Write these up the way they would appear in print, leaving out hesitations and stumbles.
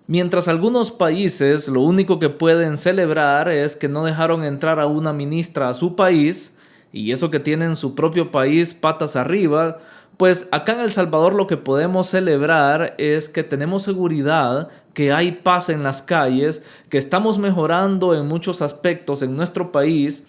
Mientras algunos países lo único que pueden celebrar es que no dejaron entrar a una ministra a su país, y eso que tienen su propio país patas arriba, pues acá en El Salvador lo que podemos celebrar es que tenemos seguridad, que hay paz en las calles, que estamos mejorando en muchos aspectos en nuestro país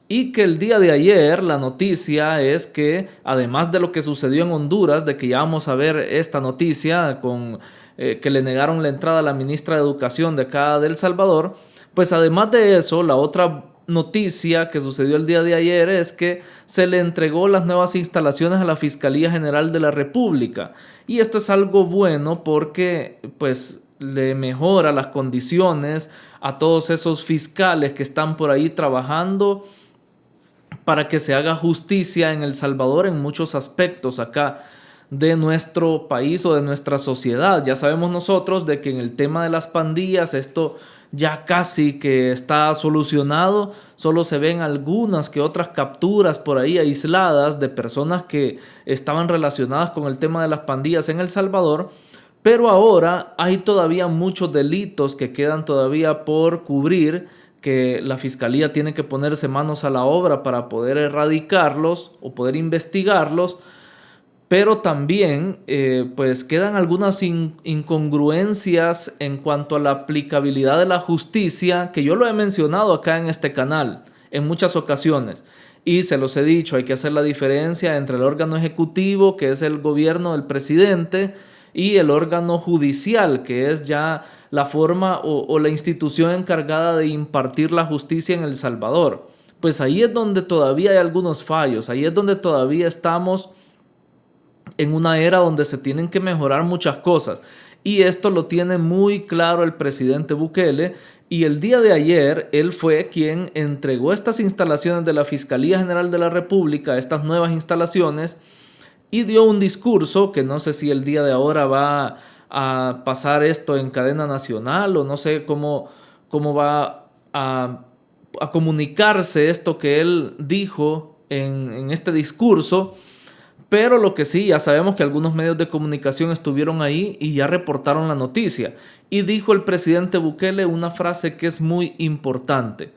y que el día de ayer la noticia es que, además de lo que sucedió en Honduras, de que ya vamos a ver esta noticia con que le negaron la entrada a la ministra de Educación de acá de El Salvador, pues además de eso, la otra noticia que sucedió el día de ayer es que se le entregó las nuevas instalaciones a la Fiscalía General de la República. Y esto es algo bueno porque pues le mejora las condiciones a todos esos fiscales que están por ahí trabajando para que se haga justicia en El Salvador en muchos aspectos acá de nuestro país o de nuestra sociedad. Ya sabemos nosotros de que en el tema de las pandillas esto ya casi que está solucionado, solo se ven algunas que otras capturas por ahí aisladas de personas que estaban relacionadas con el tema de las pandillas en El Salvador, pero ahora hay todavía muchos delitos que quedan todavía por cubrir, que la fiscalía tiene que ponerse manos a la obra para poder erradicarlos o poder investigarlos, pero también pues quedan algunas incongruencias en cuanto a la aplicabilidad de la justicia, que yo lo he mencionado acá en este canal en muchas ocasiones. Y se los he dicho, hay que hacer la diferencia entre el órgano ejecutivo, que es el gobierno del presidente, y el órgano judicial, que es ya la forma o la institución encargada de impartir la justicia en El Salvador. Pues ahí es donde todavía hay algunos fallos, ahí es donde todavía estamos en una era donde se tienen que mejorar muchas cosas. Y esto lo tiene muy claro el presidente Bukele. Y el día de ayer, él fue quien entregó estas instalaciones de la Fiscalía General de la República, estas nuevas instalaciones, y dio un discurso que no sé si el día de ahora va a pasar esto en cadena nacional o no sé cómo va a comunicarse esto que él dijo en este discurso. Pero lo que sí, ya sabemos que algunos medios de comunicación estuvieron ahí y ya reportaron la noticia. Y dijo el presidente Bukele una frase que es muy importante.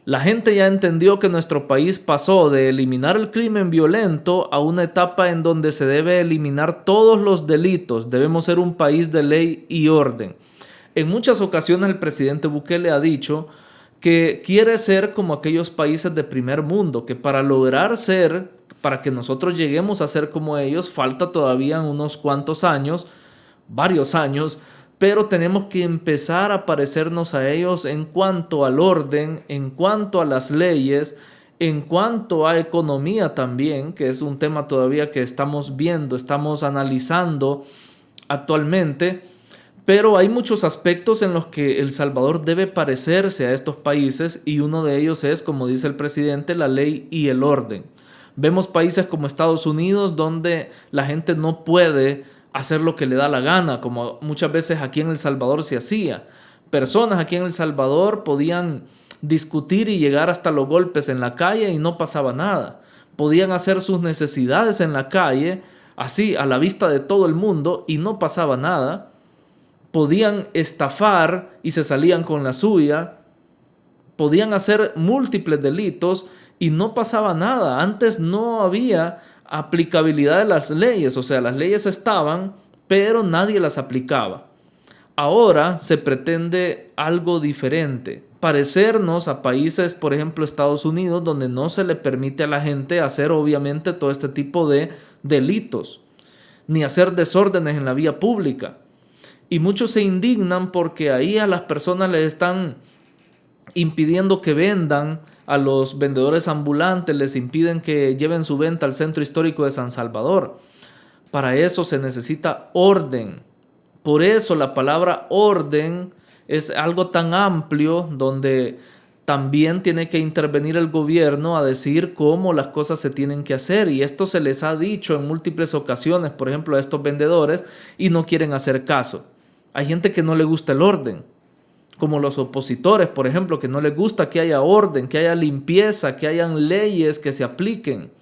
La gente ya entendió que nuestro país pasó de eliminar el crimen violento a una etapa en donde se debe eliminar todos los delitos. Debemos ser un país de ley y orden. En muchas ocasiones el presidente Bukele ha dicho que quiere ser como aquellos países de primer mundo, que para que nosotros lleguemos a ser como ellos, falta todavía unos cuantos años, varios años, pero tenemos que empezar a parecernos a ellos en cuanto al orden, en cuanto a las leyes, en cuanto a economía también, que es un tema todavía que estamos viendo, estamos analizando actualmente. Pero hay muchos aspectos en los que El Salvador debe parecerse a estos países y uno de ellos es, como dice el presidente, la ley y el orden. Vemos países como Estados Unidos donde la gente no puede hacer lo que le da la gana, como muchas veces aquí en El Salvador se hacía. Personas aquí en El Salvador podían discutir y llegar hasta los golpes en la calle y no pasaba nada. Podían hacer sus necesidades en la calle, así a la vista de todo el mundo y no pasaba nada. Podían estafar y se salían con la suya, podían hacer múltiples delitos y no pasaba nada. Antes no había aplicabilidad de las leyes, o sea, las leyes estaban, pero nadie las aplicaba. Ahora se pretende algo diferente, parecernos a países, por ejemplo, Estados Unidos, donde no se le permite a la gente hacer obviamente todo este tipo de delitos, ni hacer desórdenes en la vía pública. Y muchos se indignan porque ahí a las personas les están impidiendo que vendan, a los vendedores ambulantes les impiden que lleven su venta al centro histórico de San Salvador. Para eso se necesita orden. Por eso la palabra orden es algo tan amplio donde también tiene que intervenir el gobierno a decir cómo las cosas se tienen que hacer. Y esto se les ha dicho en múltiples ocasiones, por ejemplo, a estos vendedores, y no quieren hacer caso. Hay gente que no le gusta el orden, como los opositores, por ejemplo, que no les gusta que haya orden, que haya limpieza, que hayan leyes que se apliquen.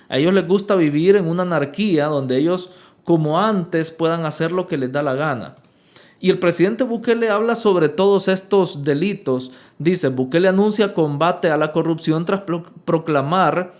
A ellos les gusta vivir en una anarquía donde ellos, como antes, puedan hacer lo que les da la gana. Y el presidente Bukele habla sobre todos estos delitos. Dice, Bukele anuncia combate a la corrupción tras proclamar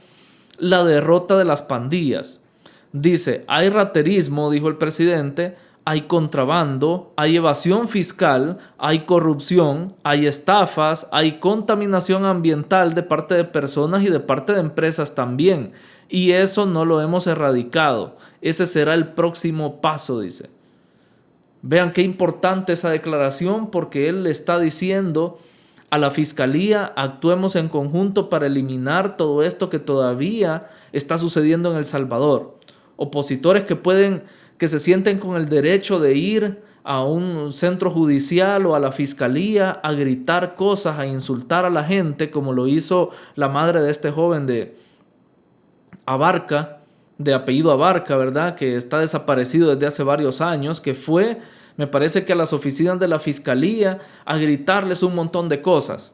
la derrota de las pandillas. Dice, hay raterismo, dijo el presidente, hay contrabando, hay evasión fiscal, hay corrupción, hay estafas, hay contaminación ambiental de parte de personas y de parte de empresas también. Y eso no lo hemos erradicado. Ese será el próximo paso, dice. Vean qué importante esa declaración, porque él le está diciendo a la fiscalía: actuemos en conjunto para eliminar todo esto que todavía está sucediendo en El Salvador. Opositores que se sienten con el derecho de ir a un centro judicial o a la fiscalía a gritar cosas, a insultar a la gente, como lo hizo la madre de este joven de Abarca, de apellido Abarca, ¿verdad? Que está desaparecido desde hace varios años, que fue, me parece que a las oficinas de la fiscalía a gritarles un montón de cosas.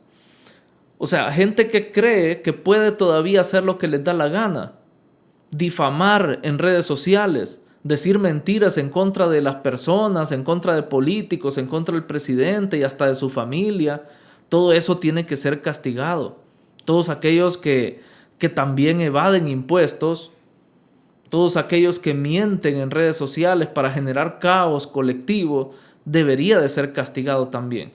O sea, gente que cree que puede todavía hacer lo que les da la gana, difamar en redes sociales, decir mentiras en contra de las personas, en contra de políticos, en contra del presidente y hasta de su familia. Todo eso tiene que ser castigado. Todos aquellos que también evaden impuestos, todos aquellos que mienten en redes sociales para generar caos colectivo, debería de ser castigado también.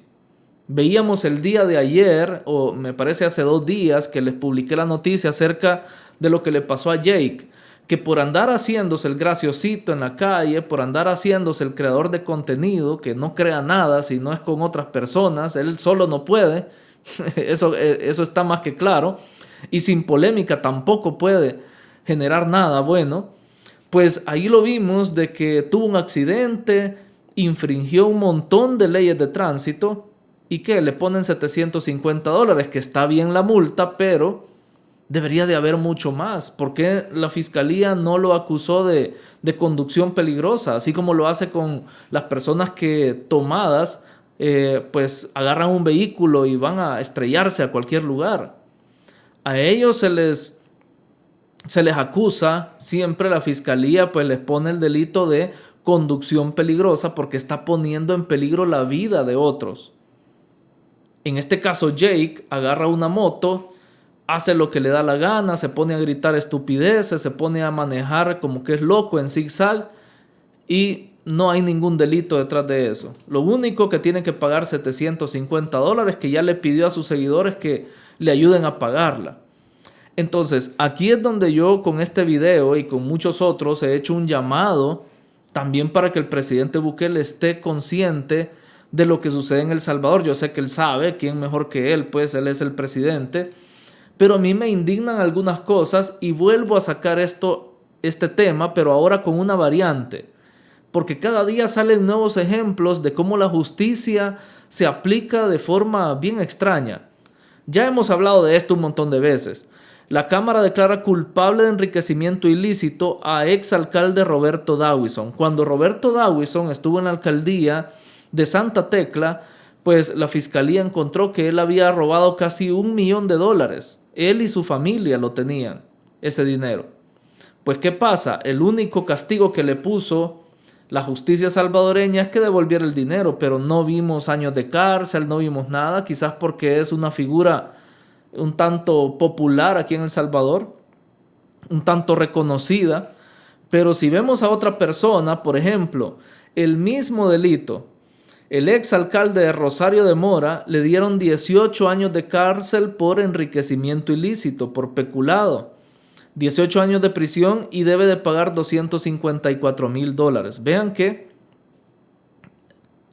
Veíamos el día de ayer, o me parece hace 2 días, que les publiqué la noticia acerca de lo que le pasó a Jake, que por andar haciéndose el graciosito en la calle, por andar haciéndose el creador de contenido, que no crea nada si no es con otras personas, él solo no puede, eso está más que claro, y sin polémica tampoco puede generar nada bueno. Pues ahí lo vimos de que tuvo un accidente, infringió un montón de leyes de tránsito y que le ponen $750, que está bien la multa, pero debería de haber mucho más. ¿Por qué la fiscalía no lo acusó de conducción peligrosa? Así como lo hace con las personas que tomadas pues agarran un vehículo y van a estrellarse a cualquier lugar. A ellos se les acusa, siempre la fiscalía pues les pone el delito de conducción peligrosa porque está poniendo en peligro la vida de otros. En este caso Jake agarra una moto, hace lo que le da la gana, se pone a gritar estupideces, se pone a manejar como que es loco en zigzag y no hay ningún delito detrás de eso. Lo único que tiene que pagar $750, que ya le pidió a sus seguidores que le ayuden a pagarla. Entonces, aquí es donde yo con este video y con muchos otros he hecho un llamado también para que el presidente Bukele esté consciente de lo que sucede en El Salvador. Yo sé que él sabe, quién mejor que él, pues él es el presidente, pero a mí me indignan algunas cosas y vuelvo a sacar este tema, pero ahora con una variante, porque cada día salen nuevos ejemplos de cómo la justicia se aplica de forma bien extraña. Ya hemos hablado de esto un montón de veces. La Cámara declara culpable de enriquecimiento ilícito a exalcalde Roberto Dawison. Cuando Roberto Dawison estuvo en la alcaldía de Santa Tecla, pues la fiscalía encontró que él había robado casi $1 millón. Él y su familia lo tenían, ese dinero. Pues ¿qué pasa? El único castigo que le puso la justicia salvadoreña es que devolviera el dinero, pero no vimos años de cárcel, no vimos nada, quizás porque es una figura un tanto popular aquí en El Salvador, un tanto reconocida. Pero si vemos a otra persona, por ejemplo, el mismo delito, el exalcalde de Rosario de Mora, le dieron 18 años de cárcel por enriquecimiento ilícito, por peculado. 18 años de prisión y debe de pagar $254,000. Vean que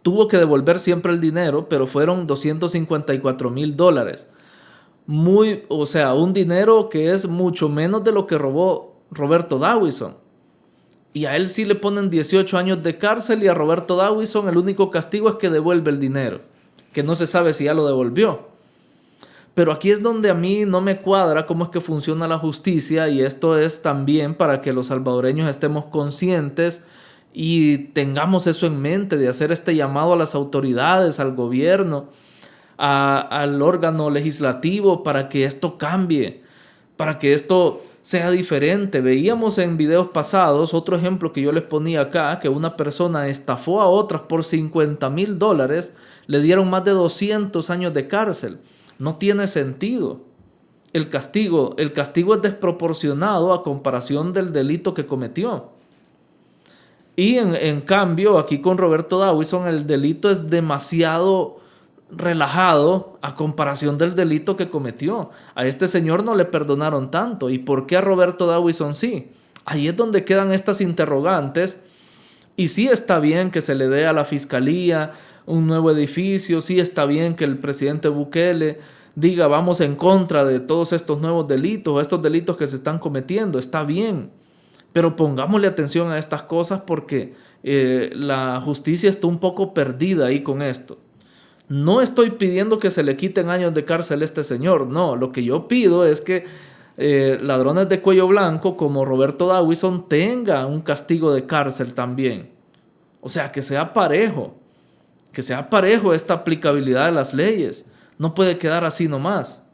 tuvo que devolver siempre el dinero, pero fueron $254,000. O sea, un dinero que es mucho menos de lo que robó Roberto Dawison. Y a él sí le ponen 18 años de cárcel y a Roberto Dawison el único castigo es que devuelve el dinero, que no se sabe si ya lo devolvió. Pero aquí es donde a mí no me cuadra cómo es que funciona la justicia, y esto es también para que los salvadoreños estemos conscientes y tengamos eso en mente, de hacer este llamado a las autoridades, al gobierno, al órgano legislativo, para que esto cambie, para que esto sea diferente. Veíamos en videos pasados, otro ejemplo que yo les ponía acá, que una persona estafó a otras por $50,000, le dieron más de 200 años de cárcel. No tiene sentido. El castigo es desproporcionado a comparación del delito que cometió. Y en cambio, aquí con Roberto Dawison, el delito es demasiado relajado a comparación del delito que cometió. A este señor no le perdonaron tanto. ¿Y por qué a Roberto Dawison sí? Ahí es donde quedan estas interrogantes. Y sí está bien que se le dé a la fiscalía un nuevo edificio, sí está bien que el presidente Bukele diga vamos en contra de todos estos nuevos delitos, estos delitos que se están cometiendo, está bien. Pero pongámosle atención a estas cosas porque la justicia está un poco perdida ahí con esto. No estoy pidiendo que se le quiten años de cárcel a este señor, no. Lo que yo pido es que ladrones de cuello blanco como Roberto Dawison tenga un castigo de cárcel también. O sea, que sea parejo esta aplicabilidad de las leyes. No puede quedar así nomás.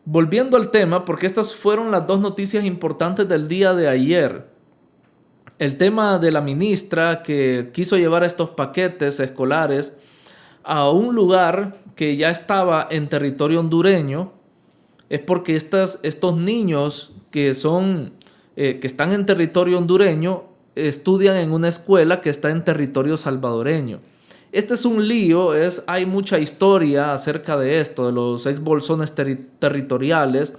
Volviendo al tema, porque estas fueron las dos noticias importantes del día de ayer. El tema de la ministra que quiso llevar estos paquetes escolares a un lugar que ya estaba en territorio hondureño, es porque estos niños que están en territorio hondureño estudian en una escuela que está en territorio salvadoreño. Este es un lío, hay mucha historia acerca de esto, de los exbolsones territoriales,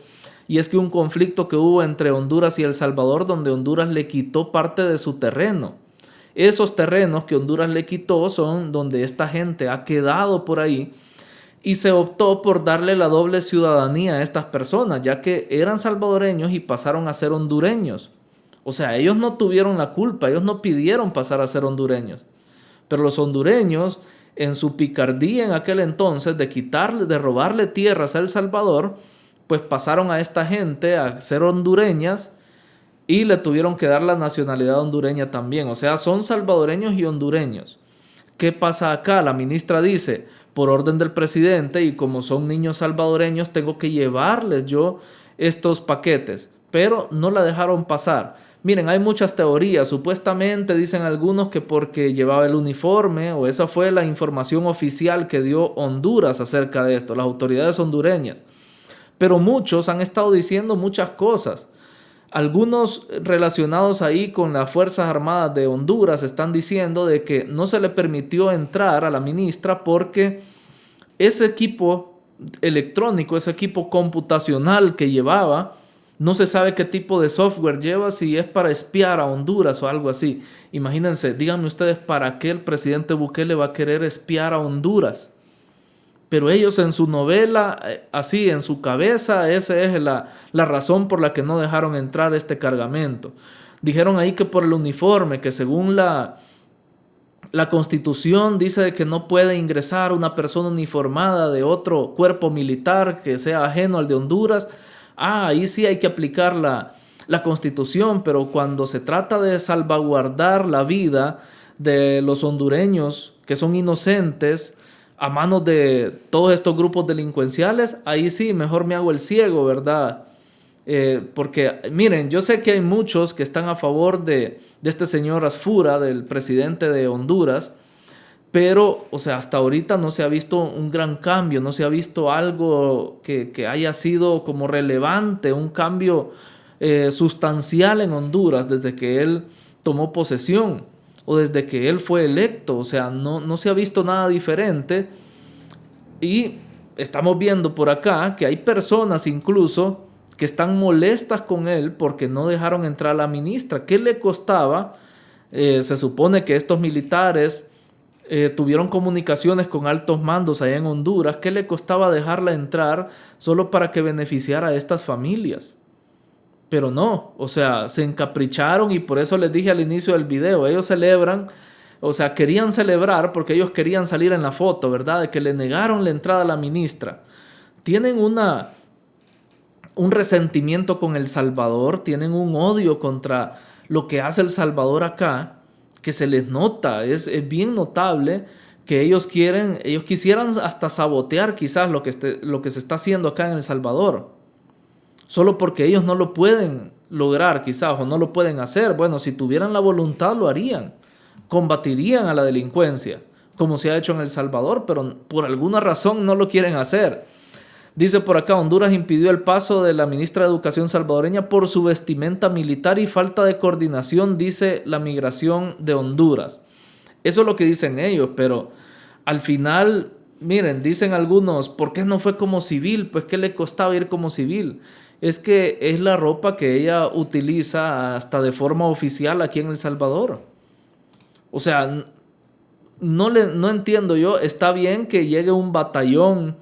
y es que un conflicto que hubo entre Honduras y El Salvador, donde Honduras le quitó parte de su terreno. Esos terrenos que Honduras le quitó son donde esta gente ha quedado por ahí y se optó por darle la doble ciudadanía a estas personas, ya que eran salvadoreños y pasaron a ser hondureños. O sea, ellos no tuvieron la culpa, ellos no pidieron pasar a ser hondureños. Pero los hondureños, en su picardía en aquel entonces de robarle tierras a El Salvador, pues pasaron a esta gente a ser hondureñas y le tuvieron que dar la nacionalidad hondureña también. O sea, son salvadoreños y hondureños. ¿Qué pasa acá? La ministra dice, por orden del presidente y como son niños salvadoreños, tengo que llevarles yo estos paquetes, pero no la dejaron pasar. Miren, hay muchas teorías. Supuestamente dicen algunos que porque llevaba el uniforme, o esa fue la información oficial que dio Honduras acerca de esto, las autoridades hondureñas. Pero muchos han estado diciendo muchas cosas. Algunos relacionados ahí con las Fuerzas Armadas de Honduras están diciendo de que no se le permitió entrar a la ministra porque ese equipo electrónico, ese equipo computacional que llevaba, no se sabe qué tipo de software lleva, si es para espiar a Honduras o algo así. Imagínense, díganme ustedes, ¿para qué el presidente Bukele va a querer espiar a Honduras? Pero ellos en su novela, así en su cabeza, esa es la razón por la que no dejaron entrar este cargamento. Dijeron ahí que por el uniforme, que según la Constitución dice que no puede ingresar una persona uniformada de otro cuerpo militar que sea ajeno al de Honduras. Ahí sí hay que aplicar la Constitución, pero cuando se trata de salvaguardar la vida de los hondureños que son inocentes a manos de todos estos grupos delincuenciales, ahí sí, mejor me hago el ciego, ¿verdad? Porque, miren, yo sé que hay muchos que están a favor de este señor Asfura, del presidente de Honduras, pero, o sea, hasta ahorita no se ha visto un gran cambio, no se ha visto algo que haya sido como relevante, un cambio sustancial en Honduras desde que él tomó posesión o desde que él fue electo. O sea, no se ha visto nada diferente y estamos viendo por acá que hay personas incluso que están molestas con él porque no dejaron entrar a la ministra. ¿Qué le costaba? Se supone que estos militares tuvieron comunicaciones con altos mandos allá en Honduras. ¿Qué le costaba dejarla entrar solo para que beneficiara a estas familias? Pero no, o sea, se encapricharon y por eso les dije al inicio del video, ellos celebran, o sea, querían celebrar porque ellos querían salir en la foto, ¿verdad? De que le negaron la entrada a la ministra. Tienen un resentimiento con El Salvador, tienen un odio contra lo que hace El Salvador acá, que se les nota, es bien notable que ellos quisieran hasta sabotear quizás lo que se está haciendo acá en El Salvador. solo porque ellos no lo pueden lograr quizás o no lo pueden hacer. Bueno, si tuvieran la voluntad lo harían, combatirían a la delincuencia, como se ha hecho en El Salvador, pero por alguna razón no lo quieren hacer. Dice por acá, Honduras impidió el paso de la ministra de Educación salvadoreña por su vestimenta militar y falta de coordinación, dice la migración de Honduras. Eso es lo que dicen ellos, pero al final, miren, dicen algunos, ¿por qué no fue como civil? Pues ¿qué le costaba ir como civil? Es que es la ropa que ella utiliza hasta de forma oficial aquí en El Salvador. O sea, no entiendo yo, está bien que llegue un batallón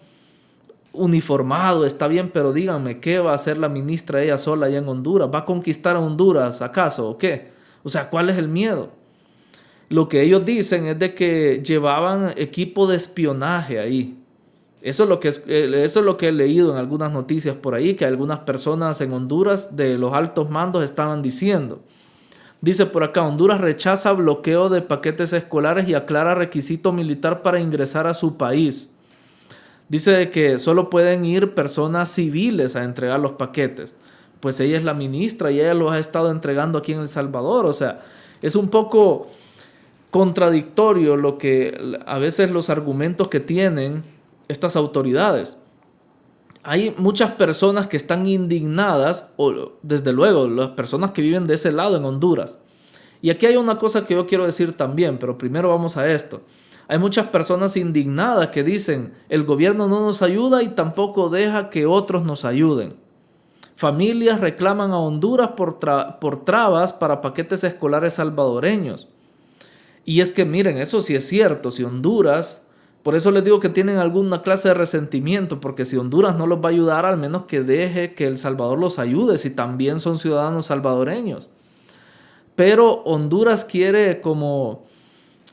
uniformado, está bien, pero díganme, ¿qué va a hacer la ministra ella sola allá en Honduras? ¿Va a conquistar a Honduras acaso o qué? O sea, ¿cuál es el miedo? Lo que ellos dicen es de que llevaban equipo de espionaje ahí. Eso es lo que he leído en algunas noticias por ahí, que algunas personas en Honduras de los altos mandos estaban diciendo. Dice por acá, Honduras rechaza bloqueo de paquetes escolares y aclara requisito militar para ingresar a su país. Dice que solo pueden ir personas civiles a entregar los paquetes. Pues ella es la ministra y ella los ha estado entregando aquí en El Salvador. O sea, es un poco contradictorio lo que a veces los argumentos que tienen estas autoridades. Hay muchas personas que están indignadas, o desde luego las personas que viven de ese lado en Honduras. Y aquí hay una cosa que yo quiero decir también, pero primero vamos a esto. Hay muchas personas indignadas que dicen, el gobierno no nos ayuda y tampoco deja que otros nos ayuden. Familias reclaman a Honduras por trabas para paquetes escolares salvadoreños. Y es que miren, eso sí es cierto, si Honduras, por eso les digo que tienen alguna clase de resentimiento, porque si Honduras no los va a ayudar, al menos que deje que El Salvador los ayude, si también son ciudadanos salvadoreños. Pero Honduras quiere como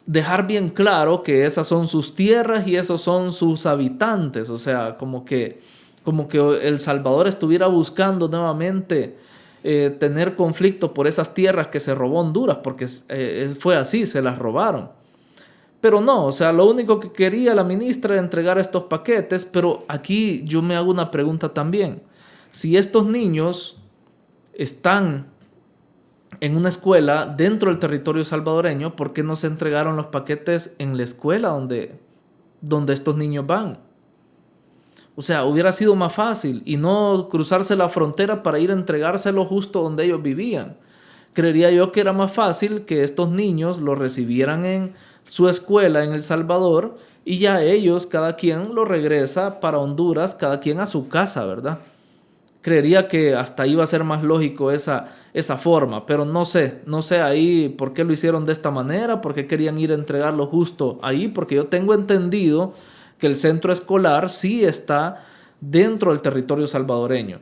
dejar bien claro que esas son sus tierras y esos son sus habitantes. O sea, como que El Salvador estuviera buscando nuevamente tener conflicto por esas tierras que se robó Honduras, porque fue así, se las robaron. Pero no, o sea, lo único que quería la ministra era entregar estos paquetes, pero aquí yo me hago una pregunta también. Si estos niños están en una escuela dentro del territorio salvadoreño, ¿por qué no se entregaron los paquetes en la escuela donde estos niños van? O sea, hubiera sido más fácil y no cruzarse la frontera para ir a entregárselo justo donde ellos vivían. Creería yo que era más fácil que estos niños lo recibieran en su escuela en El Salvador y ya ellos, cada quien lo regresa para Honduras, cada quien a su casa, ¿verdad? Creería que hasta ahí va a ser más lógico esa forma, pero no sé ahí por qué lo hicieron de esta manera, por qué querían ir a entregarlo justo ahí, porque yo tengo entendido que el centro escolar sí está dentro del territorio salvadoreño.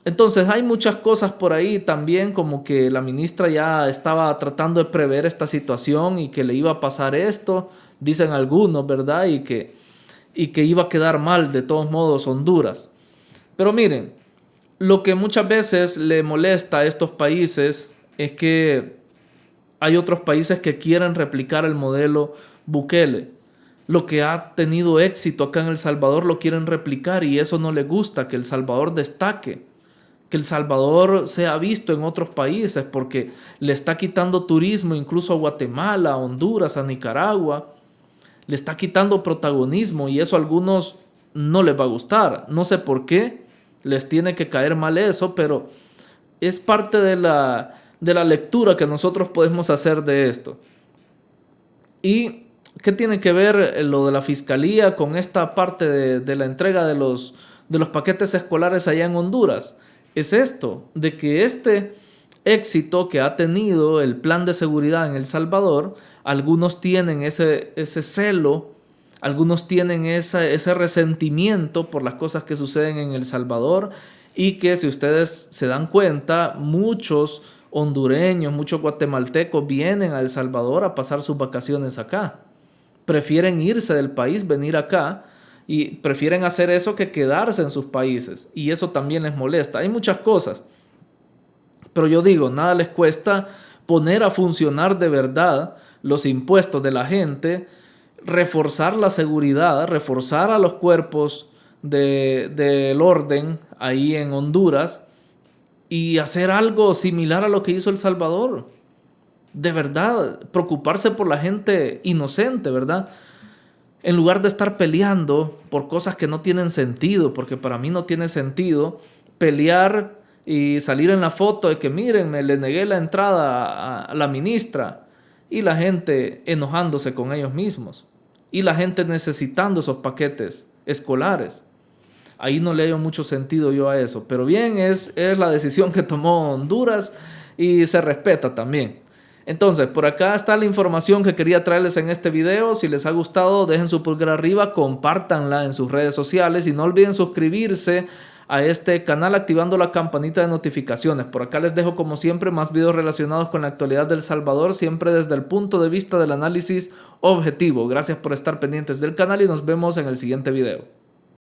Entonces hay muchas cosas por ahí también, como que la ministra ya estaba tratando de prever esta situación y que le iba a pasar esto, dicen algunos, ¿verdad? Y que iba a quedar mal de todos modos Honduras. Pero miren, lo que muchas veces le molesta a estos países es que hay otros países que quieren replicar el modelo Bukele. Lo que ha tenido éxito acá en El Salvador lo quieren replicar y eso no les gusta, que El Salvador destaque, que El Salvador sea visto en otros países porque le está quitando turismo incluso a Guatemala, a Honduras, a Nicaragua. Le está quitando protagonismo y eso a algunos no les va a gustar. No sé por qué les tiene que caer mal eso, pero es parte de la lectura que nosotros podemos hacer de esto. ¿Y qué tiene que ver lo de la fiscalía con esta parte de la entrega de los paquetes escolares allá en Honduras? Es esto, de que este éxito que ha tenido el plan de seguridad en El Salvador, algunos tienen ese celo, algunos tienen ese resentimiento por las cosas que suceden en El Salvador y que si ustedes se dan cuenta, muchos hondureños, muchos guatemaltecos vienen a El Salvador a pasar sus vacaciones acá. Prefieren irse del país, venir acá y prefieren hacer eso que quedarse en sus países y eso también les molesta. Hay muchas cosas, pero yo digo, nada les cuesta poner a funcionar de verdad los impuestos de la gente, reforzar la seguridad, reforzar a los cuerpos del orden ahí en Honduras y hacer algo similar a lo que hizo El Salvador. De verdad, preocuparse por la gente inocente, ¿verdad? En lugar de estar peleando por cosas que no tienen sentido, porque para mí no tiene sentido pelear y salir en la foto de que miren, me le negué la entrada a la ministra y la gente enojándose con ellos mismos y la gente necesitando esos paquetes escolares. Ahí no le hallo mucho sentido yo a eso, pero bien, es la decisión que tomó Honduras y se respeta también. Entonces, por acá está la información que quería traerles en este video. Si les ha gustado, dejen su pulgar arriba, compártanla en sus redes sociales y no olviden suscribirse a este canal activando la campanita de notificaciones. Por acá les dejo como siempre más videos relacionados con la actualidad de El Salvador, siempre desde el punto de vista del análisis objetivo. Gracias por estar pendientes del canal y nos vemos en el siguiente video.